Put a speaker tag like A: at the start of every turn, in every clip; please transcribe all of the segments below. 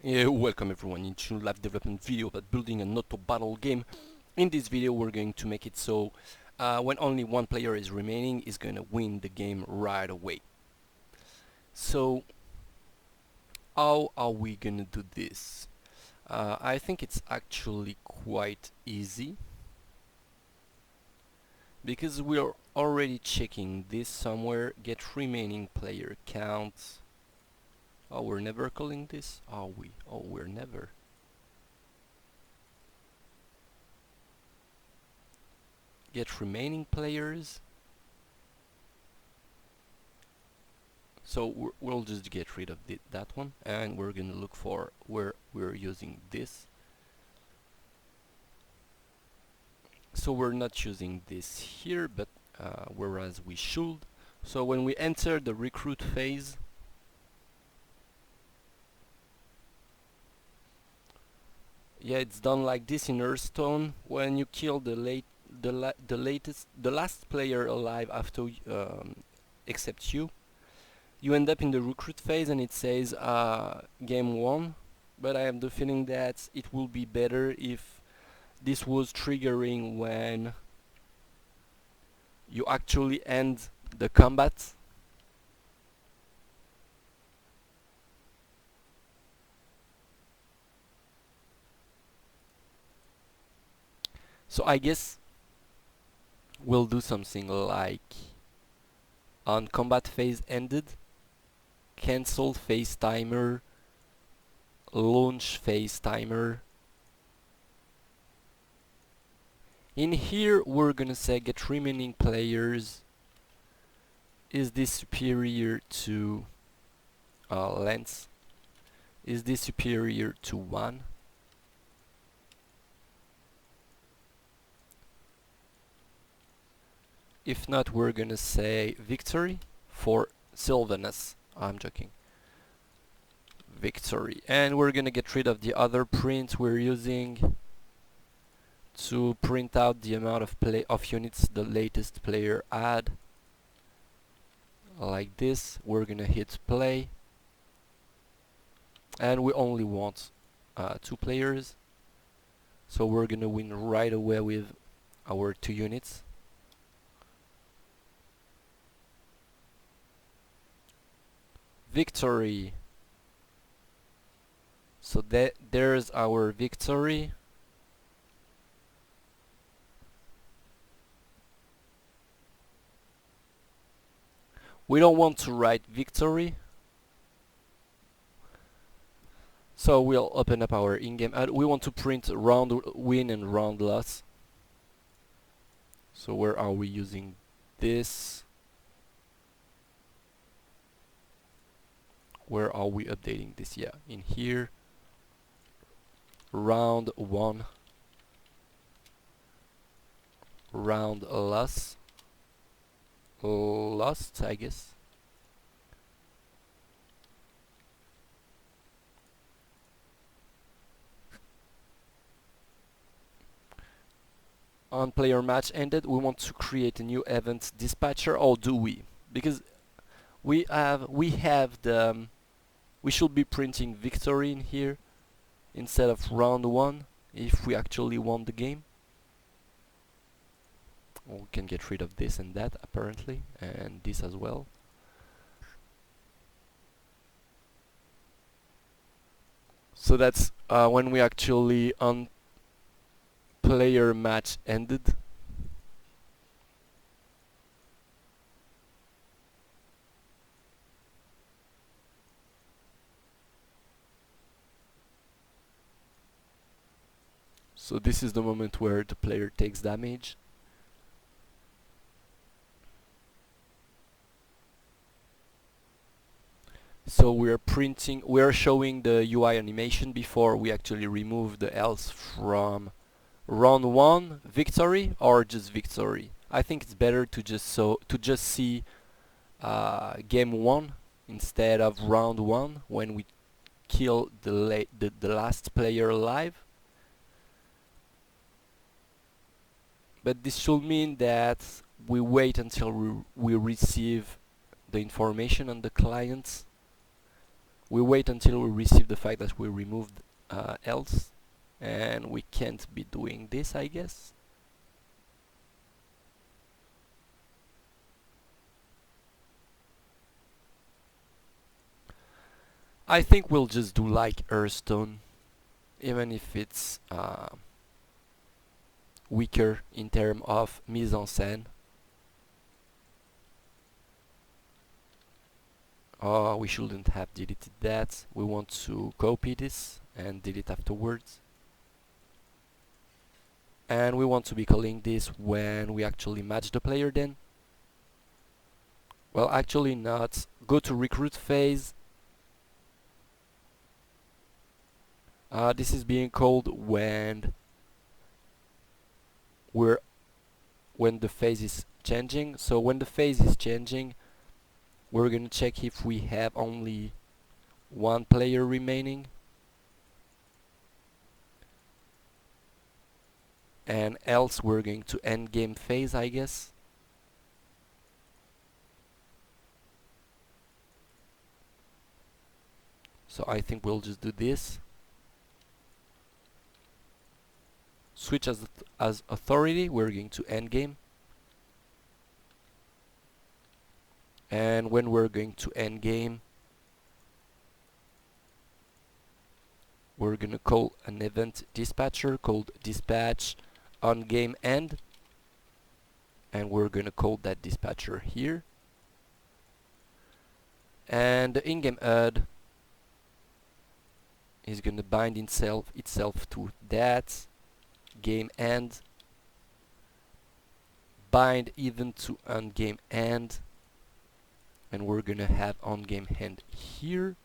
A: Yeah, welcome everyone into live development video about building an auto battle game. In this video we're going to make it so when only one player is remaining is going to win the game right away. So how are we going to do this? I think it's actually quite easy because we're already checking this somewhere. Get remaining player count. Oh, we're never calling this? Are we? Oh, we're never. Get remaining players. So we'll just get rid of that one, and we're gonna look for where we're using this. So we're not using this here, but whereas we should. So when we enter the recruit phase, yeah, it's done like this in Hearthstone. When you kill the last player alive after except you end up in the recruit phase, and it says game 1. But I have the feeling that it will be better if this was triggering when you actually end the combat. So I guess we'll do something like on combat phase ended, cancel phase timer, launch phase timer. In here we're gonna say get remaining players. Is this superior to length? Is this superior to 1? If not, we're gonna say victory for Sylvanus. I'm joking. Victory. And we're gonna get rid of the other print we're using to print out the amount of units the latest player had. Like this. We're gonna hit play. And we only want 2 players. So we're gonna win right away with our 2 units. Victory. So there's our victory. We don't want to write victory, so we'll open up our in-game ad. We want to print round win and round loss. So where are we using this? Where are we updating this? Yeah, in here. Round 1. Round loss. Lost, I guess. On player match ended, we want to create a new event dispatcher, or do we? Because we have the we should be printing victory in here instead of round 1 if we actually won the game. We can get rid of this and that apparently, and this as well. So that's when we actually on player match ended. So this is the moment where the player takes damage. So we're showing the UI animation before we actually remove the else from round 1 victory or just victory. I think it's better to just see game 1 instead of round 1 when we kill the last player alive. But this should mean that we wait until we receive the information on the clients we wait until we receive the fact that we removed else, and we can't be doing this, I guess. I think we'll just do like Hearthstone, even if it's weaker in terms of mise en scène. Oh, we shouldn't have deleted that. We want to copy this and delete afterwards. And we want to be calling this when we actually match the player then. Well, actually not. Go to recruit phase. This is being called when the phase is changing. So when the phase is changing, we're gonna check if we have only one player remaining, and else we're going to end game phase, I guess. So I think we'll just do this. Switch as authority, we're going to end game. And when we're going to end game, we're gonna call an event dispatcher called dispatch on game end, and we're gonna call that dispatcher here. And the in-game HUD is gonna bind itself to that game end, bind even to on game end, and we're gonna have on game end here.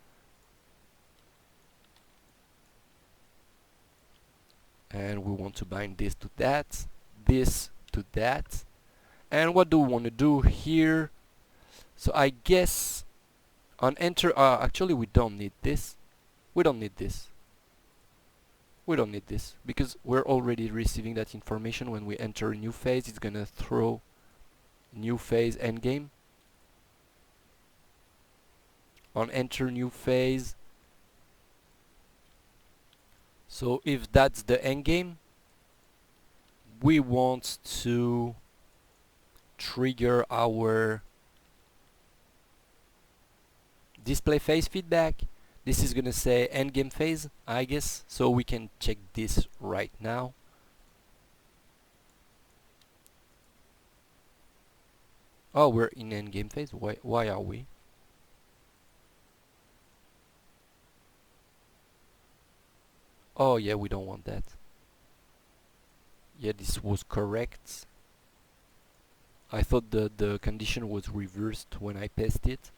A: And we want to bind this to that, this to that. And what do we want to do here? So I guess on enter, actually we don't need this. We don't need this. We don't need this because we're already receiving that information when we enter a new phase. It's gonna throw new phase endgame. On enter new phase. So if that's the endgame, we want to trigger our display phase feedback. This is gonna say endgame phase, I guess, so we can check this right now. Oh, we're in endgame phase. Why are we? Oh yeah, we don't want that. Yeah, this was correct. I thought the condition was reversed when I pasted it.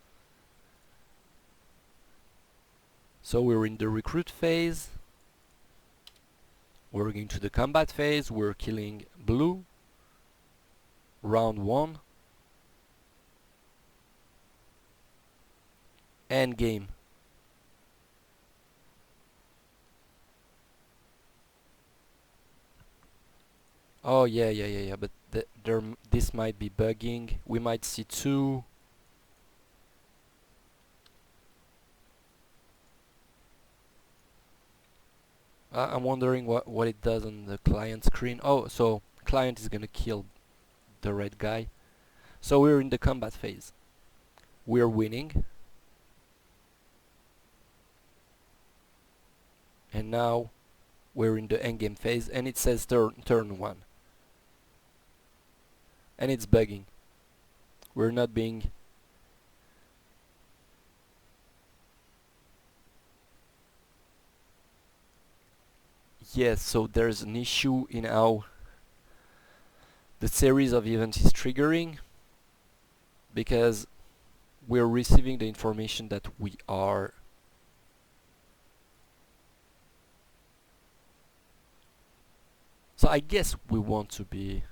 A: So we're in the recruit phase. We're going to the combat phase. We're killing blue. Round 1. End game. Oh yeah, but this might be bugging. We might see two. I'm wondering what it does on the client screen. Oh, so client is gonna kill the red guy. So we're in the combat phase. We're winning. And now we're in the endgame phase, and it says turn 1. And it's bugging. We're not being... Yes, so there's an issue in how the series of events is triggering, because we're receiving the information that we are so I guess we want to be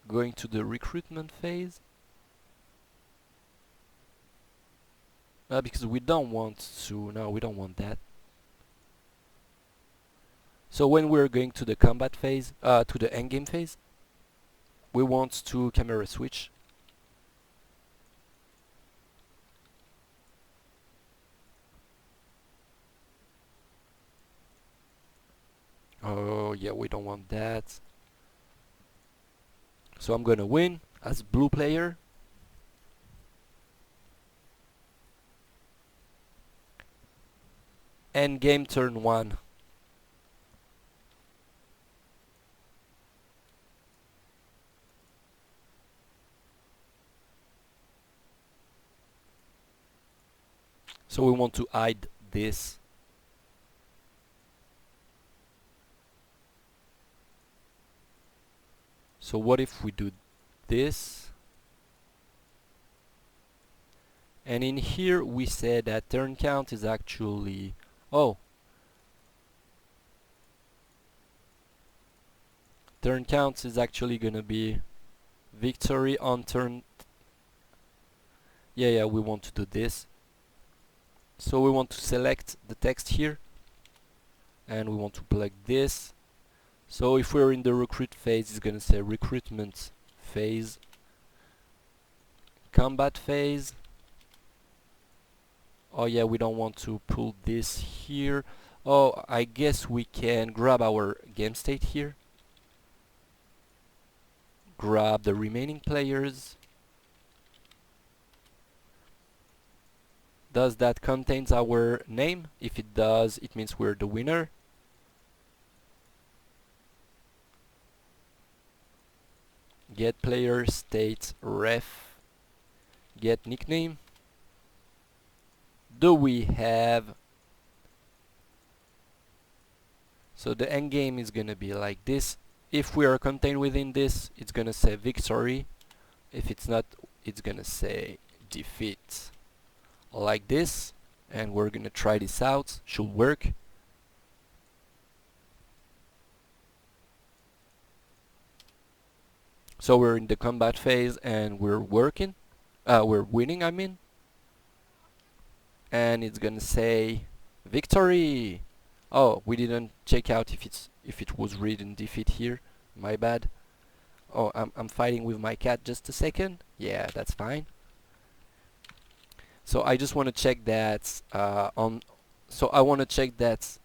A: going to the recruitment phase, because we don't want to, no, we don't want that. So when we're going to the combat phase, to the endgame phase, we want to camera switch. yeah, we don't want that. So I'm gonna win as blue player. End game turn 1. So we want to hide this. So what if we do this? And in here we said that turn count is actually... Oh! Turn count is actually gonna be victory on turn... Yeah, we want to do this. So we want to select the text here. And we want to plug this. So if we're in the recruit phase, it's gonna say recruitment phase, combat phase. Oh yeah, we don't want to pull this here. Oh, I guess we can grab our game state here. Grab the remaining players. Does that contains our name? If it does, it means we're the winner. Get player state ref. Get nickname. Do we have... So the end game is gonna be like this. If we are contained within this, it's gonna say victory. If it's not, it's gonna say defeat. Like this. And we're gonna try this out. Should work. So we're in the combat phase and we're working. We're winning, I mean. And it's gonna say victory. Oh, we didn't check out if it was written defeat here. My bad. Oh, I'm fighting with my cat. Just a second. Yeah, that's fine. So I just want to check that So I want to check that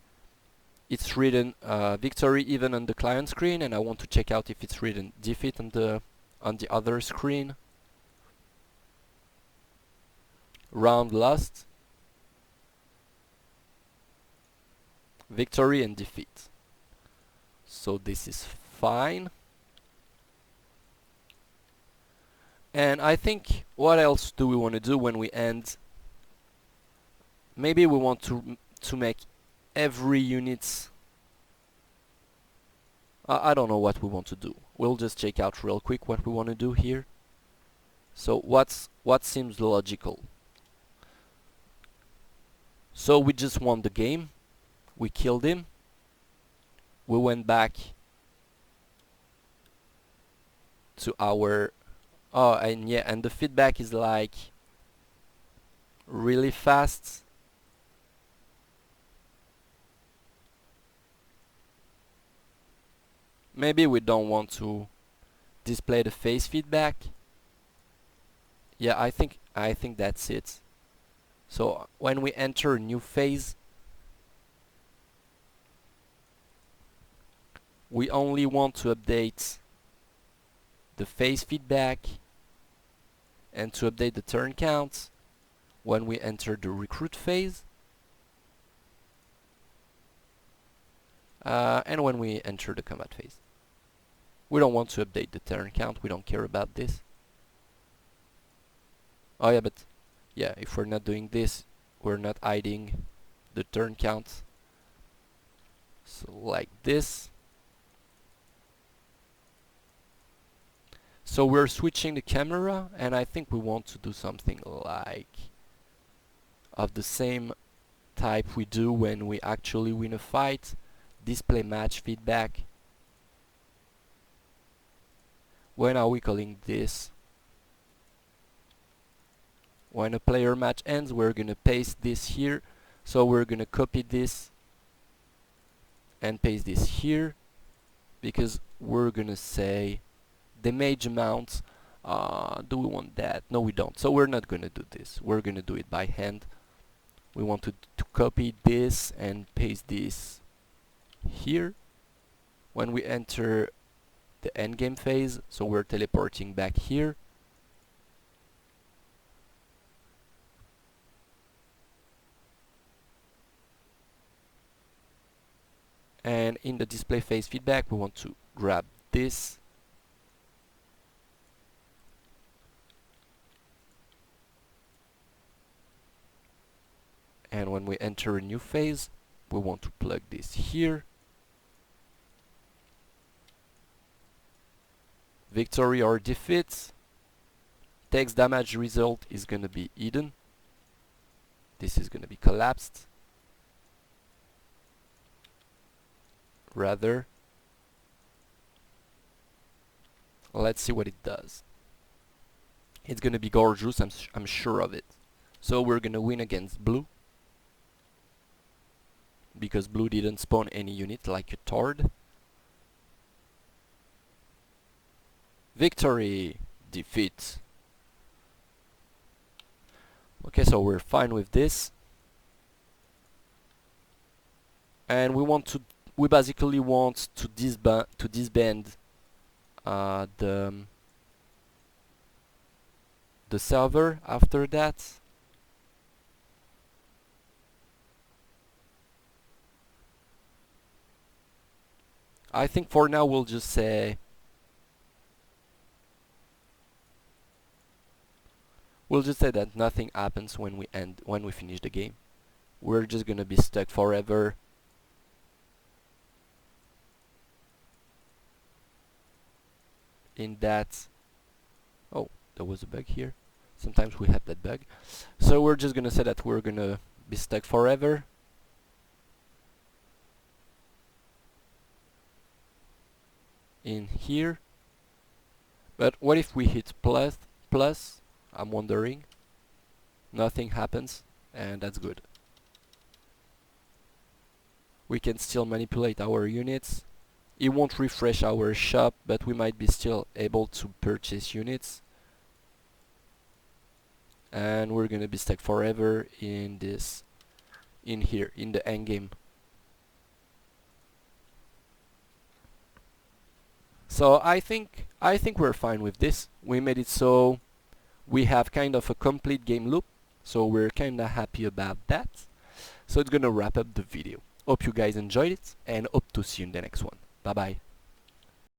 A: it's written victory even on the client screen, and I want to check out if it's written defeat on the other screen. Round lost. Victory and defeat. So this is fine. And I think, what else do we want to do when we end? Maybe we want to make every unit... I don't know what we want to do. We'll just check out real quick what we want to do here. So what seems logical? So we just won the game. We killed him. We went back to our... Oh, and yeah, and the feedback is like really fast. Maybe we don't want to display the phase feedback. Yeah, I think that's it. So when we enter a new phase, we only want to update the phase feedback and to update the turn count when we enter the recruit phase. And when we enter the combat phase. We don't want to update the turn count, we don't care about this. Oh yeah, but yeah, if we're not doing this, we're not hiding the turn count. So like this. So we're switching the camera, and I think we want to do something like of the same type we do when we actually win a fight. Display match feedback. When are we calling this? When a player match ends, we're gonna paste this here. So we're gonna copy this and paste this here, because we're gonna say damage amount. Do we want that? No, we don't. So we're not gonna do this. We're gonna do it by hand. We want to copy this and paste this here. when we enter the endgame phase, so we're teleporting back here. And in the display phase feedback, we want to grab this. And when we enter a new phase, we want to plug this here. Victory or defeat. Takes damage result is gonna be hidden. This is gonna be collapsed. Rather, let's see what it does. It's gonna be gorgeous, I'm sure of it. So we're gonna win against blue, because blue didn't spawn any unit like a tard. Victory, defeat. Okay, so we're fine with this. And we basically want to disband the server after that. I think for now we'll just say that nothing happens when we finish the game. We're just gonna be stuck forever in that. Oh, there was a bug here. Sometimes we have that bug. So we're just gonna say that we're gonna be stuck forever. In here. But what if we hit plus? I'm wondering. Nothing happens, and that's good. We can still manipulate our units. It won't refresh our shop, but we might be still able to purchase units. And we're gonna be stuck forever in here, in the endgame. So I think we're fine with this. We made it so we have kind of a complete game loop, so we're kinda happy about that. So it's gonna wrap up the video. Hope you guys enjoyed it, and hope to see you in the next one. Bye bye.